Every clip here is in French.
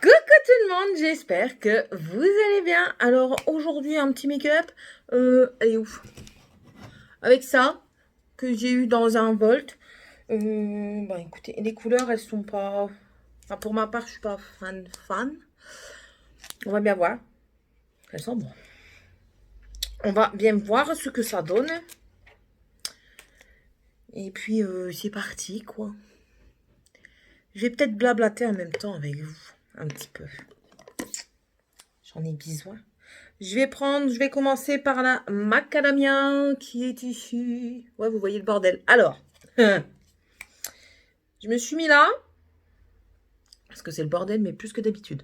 Coucou tout le monde, j'espère que vous allez bien. Alors aujourd'hui un petit make-up, elle est ouf. Avec ça, que j'ai eu dans un Volt. Bah écoutez, les couleurs elles sont pas... Enfin pour ma part je suis pas fan. On va bien voir. Elles sont bon. On va bien voir ce que ça donne. Et puis c'est parti quoi. Je vais peut-être blablater en même temps avec vous. Un petit peu. J'en ai besoin. Je vais commencer par la macadamia qui est ici. Ouais, vous voyez le bordel. Alors, je me suis mis là, parce que c'est le bordel, mais plus que d'habitude.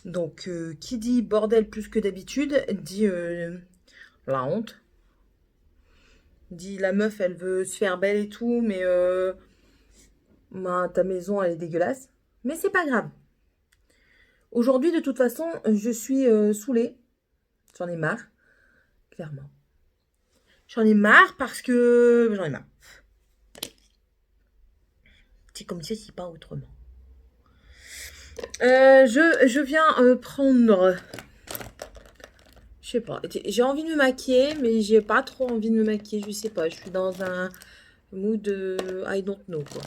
Donc, qui dit bordel plus que d'habitude, dit la honte. Dit la meuf, elle veut se faire belle et tout, mais ta maison, elle est dégueulasse. Mais c'est pas grave. Aujourd'hui, de toute façon, je suis saoulée. J'en ai marre, clairement. J'en ai marre parce que... J'en ai marre. C'est comme ça, c'est pas autrement. Je viens prendre... Je sais pas. J'ai envie de me maquiller, mais j'ai pas trop envie de me maquiller. Je sais pas. Je suis dans un mood I don't know, quoi.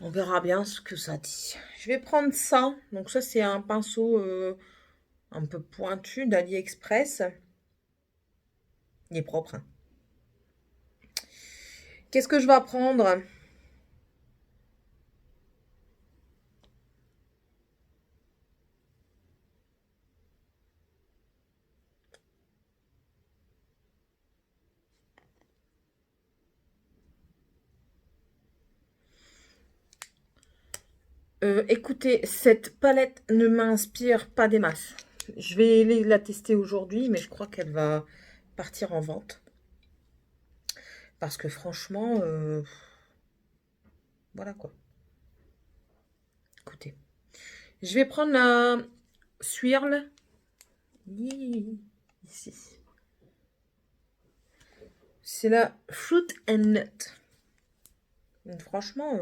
On verra bien ce que ça dit. Je vais prendre ça. Donc ça, c'est un pinceau un peu pointu d'AliExpress. Il est propre, hein. Qu'est-ce que je vais prendre? Écoutez, cette palette ne m'inspire pas des masses. Je vais la tester aujourd'hui, mais je crois qu'elle va partir en vente. Parce que franchement, voilà quoi. Écoutez, je vais prendre la Swirl. Ici. C'est la Fruit and Nut. Donc, franchement,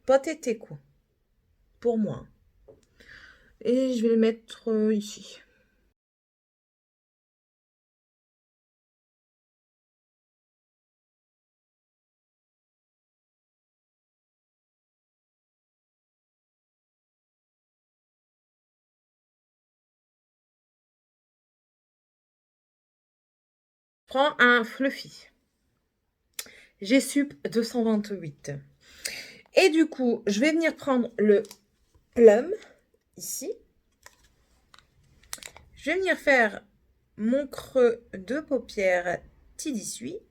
pas tété quoi. Pour moi. Et je vais le mettre ici. Prends un Fluffy. G-Sup 228. Et du coup, je vais venir prendre le Plum, ici. Je vais venir faire mon creux de paupière T18.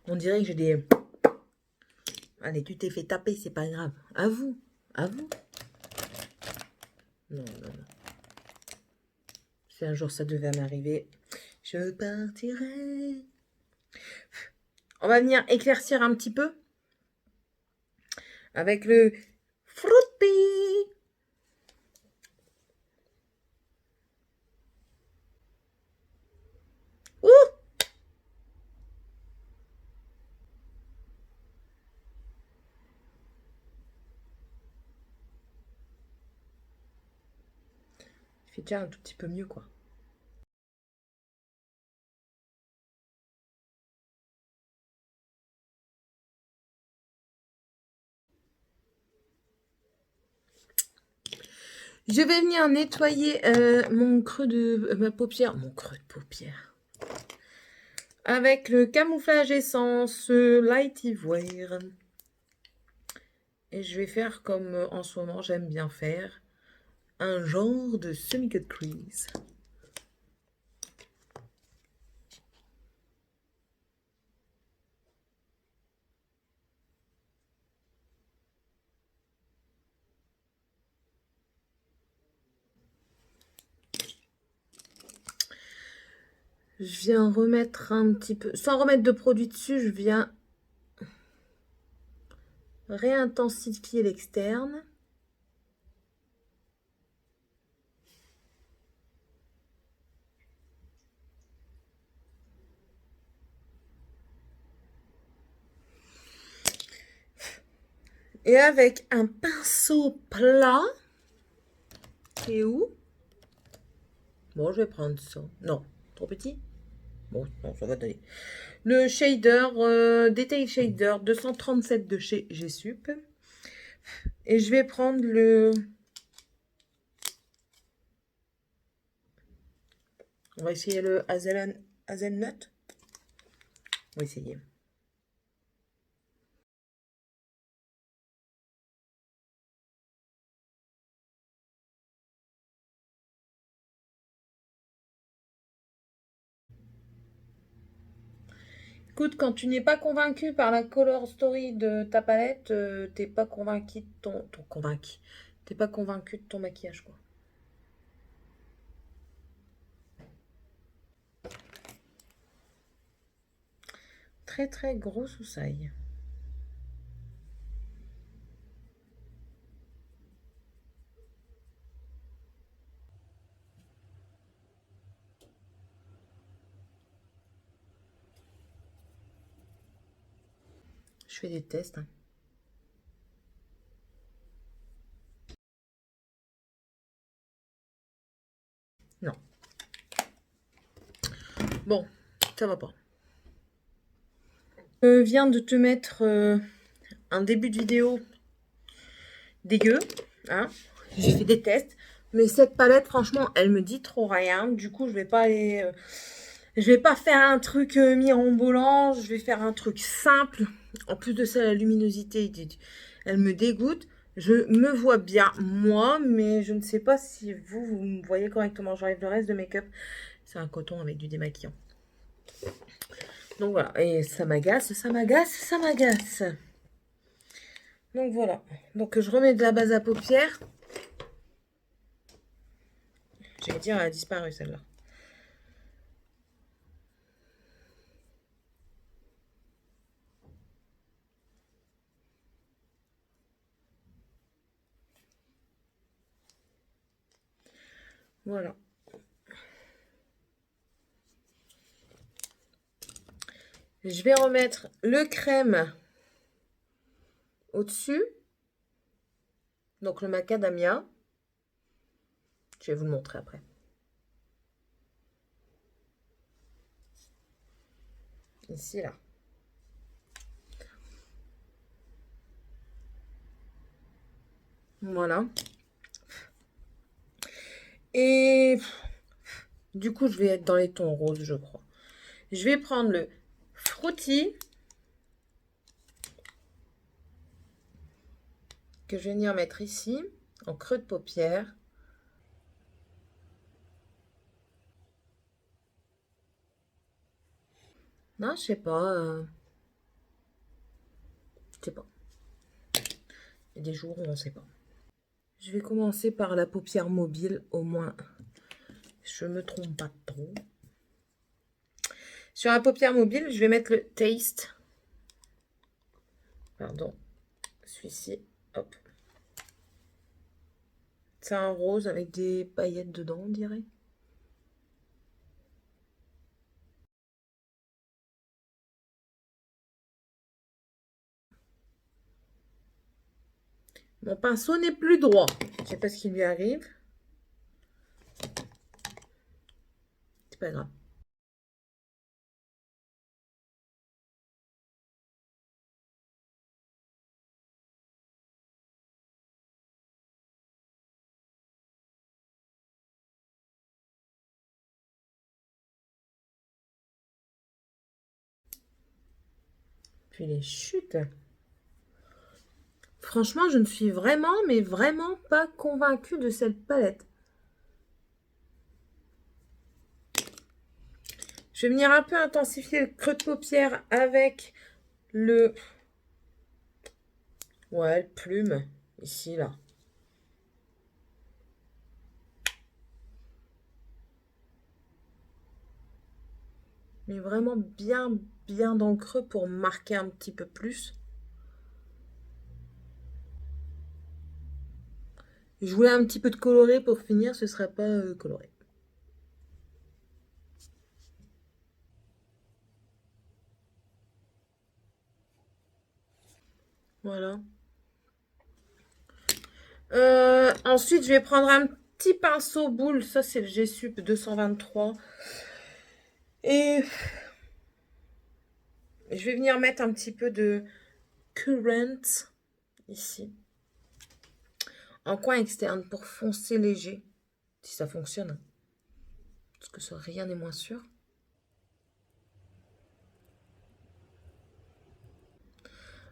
On dirait que j'ai des... Allez, tu t'es fait taper, c'est pas grave. À vous. À vous. Non, non, non. Si un jour ça devait m'arriver, je partirai. On va venir éclaircir un petit peu avec le Fruity. Ouh! Il fait déjà un tout petit peu mieux, quoi. Je vais venir nettoyer mon creux de ma paupière. Mon creux de paupière. Avec le camouflage essence Light Ivoire. Et je vais faire comme en ce moment j'aime bien faire. Un genre de semi-cut crease. Je viens remettre un petit peu, sans remettre de produit dessus, je viens réintensifier l'externe. Et avec un pinceau plat, c'est où? Bon, je vais prendre ça. Non, trop petit? Bon, non, ça va aller. Le shader, Detail Shader 237 de chez G-Sup. Et je vais prendre le... On va essayer le Hazelnut. On va essayer. Écoute, quand tu n'es pas convaincu par la color story de ta palette, t'es pas convaincu de T'es pas convaincu de ton maquillage, quoi. Très très gros soussaille. Je fais des tests, hein. Non. Bon, ça va pas. Je viens de te mettre un début de vidéo dégueu, hein. J'ai fait des tests, mais cette palette, franchement, elle me dit trop rien. Du coup, je vais pas aller... je vais pas faire un truc mirobolant, je vais faire un truc simple. En plus de ça, la luminosité, elle me dégoûte. Je me vois bien, moi, mais je ne sais pas si vous me voyez correctement. J'enlève le reste de make-up. C'est un coton avec du démaquillant. Donc voilà, et ça m'agace, ça m'agace, ça m'agace. Donc voilà, donc je remets de la base à paupières. J'allais dire, elle a disparu celle-là. Voilà. Je vais remettre le crème au-dessus. Donc le macadamia. Je vais vous le montrer après. Ici, là. Voilà. Et du coup, je vais être dans les tons roses, je crois. Je vais prendre le Fruity que je vais venir mettre ici, en creux de paupière. Non, je sais pas. Je sais pas. Il y a des jours où on ne sait pas. Je vais commencer par la paupière mobile, au moins je me trompe pas trop. Sur la paupière mobile, je vais mettre le Taste. Pardon. Celui-ci. Hop. C'est un rose avec des paillettes dedans, on dirait. Mon pinceau n'est plus droit. Je ne sais pas ce qui lui arrive. C'est pas grave. Puis les chutes. Franchement, je ne suis vraiment, mais vraiment pas convaincue de cette palette. Je vais venir un peu intensifier le creux de paupière avec le... Ouais, le plume. Ici, là. Mais vraiment bien, bien dans le creux pour marquer un petit peu plus. Je voulais un petit peu de coloré pour finir, ce serait pas coloré. Voilà. Ensuite, je vais prendre un petit pinceau boule. Ça, c'est le G-Sup 223. Et je vais venir mettre un petit peu de Current ici. En coin externe pour foncer léger. Si ça fonctionne. Parce que ça, rien n'est moins sûr.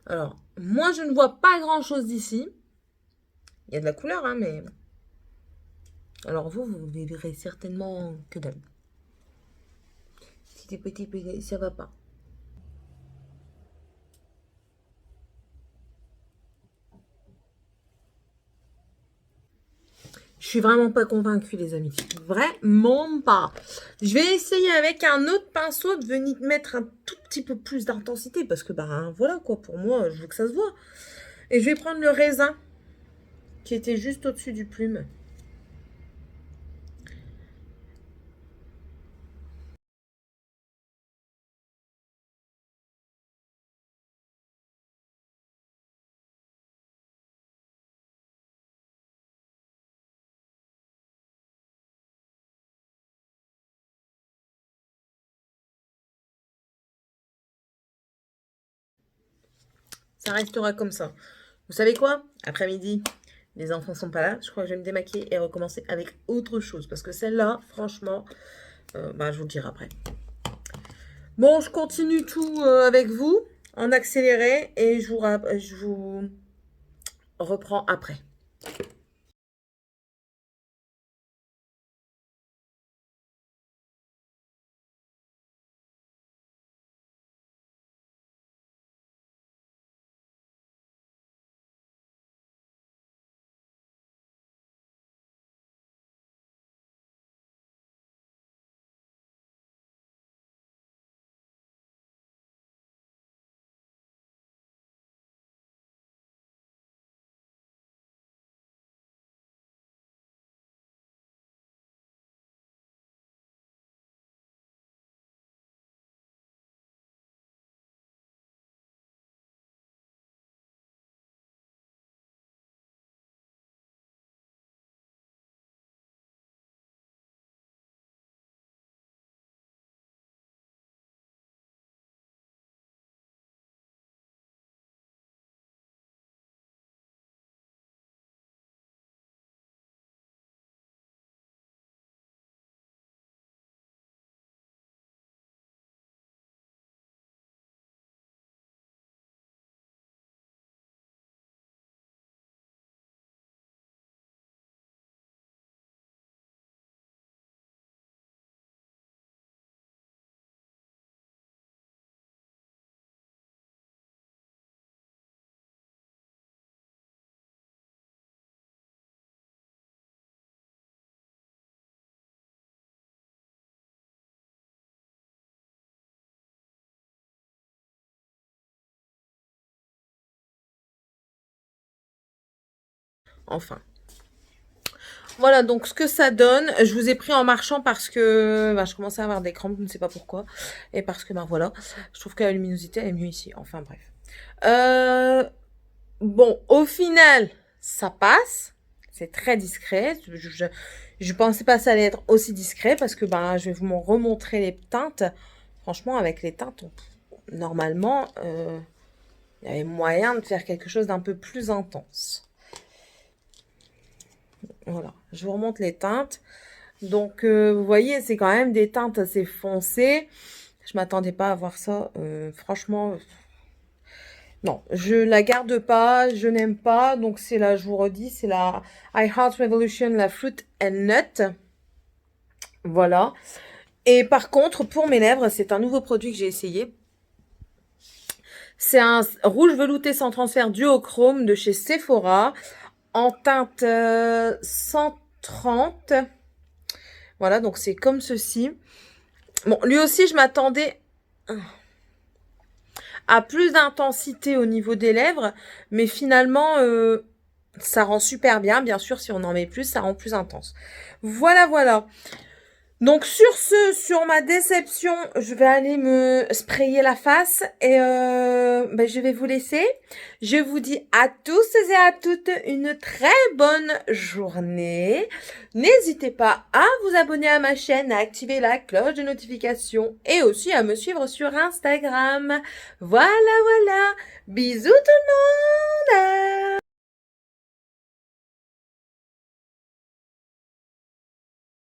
Alors, moi, je ne vois pas grand-chose d'ici. Il y a de la couleur, hein, mais... Alors vous ne verrez certainement que dalle. Si t'es petit, ça va pas. Je suis vraiment pas convaincue, les amis. Vraiment pas. Je vais essayer avec un autre pinceau de venir mettre un tout petit peu plus d'intensité. Parce que, ben, voilà, quoi. Pour moi, je veux que ça se voit. Et je vais prendre le raisin qui était juste au-dessus du plume. Ça restera comme ça. Vous savez quoi? Après-midi, les enfants sont pas là. Je crois que je vais me démaquiller et recommencer avec autre chose. Parce que celle-là, franchement, bah, je vous le dirai après. Bon, je continue tout avec vous en accéléré et je vous reprends après. Enfin. Voilà donc ce que ça donne. Je vous ai pris en marchant parce que bah, je commençais à avoir des crampes, je ne sais pas pourquoi. Et parce que ben voilà, je trouve que la luminosité elle est mieux ici. Enfin bref. Bon, au final, ça passe. C'est très discret. Je pensais pas que ça allait être aussi discret parce que ben je vais vous remontrer les teintes. Franchement, avec les teintes, normalement, il y avait moyen de faire quelque chose d'un peu plus intense. Voilà, je vous remonte les teintes. Donc, vous voyez, c'est quand même des teintes assez foncées. Je m'attendais pas à voir ça. Franchement, non, je la garde pas, je n'aime pas. Donc, c'est là, je vous redis, c'est la I Heart Revolution, la Fruit and Nut. Voilà. Et par contre, pour mes lèvres, c'est un nouveau produit que j'ai essayé. C'est un rouge velouté sans transfert duochrome de chez Sephora en teinte 130. Voilà, donc c'est comme ceci. Bon, lui aussi, je m'attendais à plus d'intensité au niveau des lèvres, mais finalement, ça rend super bien. Bien sûr, si on en met plus, ça rend plus intense. Voilà, voilà. Donc sur ce, sur ma déception, je vais aller me sprayer la face et je vais vous laisser. Je vous dis à tous et à toutes une très bonne journée. N'hésitez pas à vous abonner à ma chaîne, à activer la cloche de notification et aussi à me suivre sur Instagram. Voilà, voilà. Bisous tout le monde!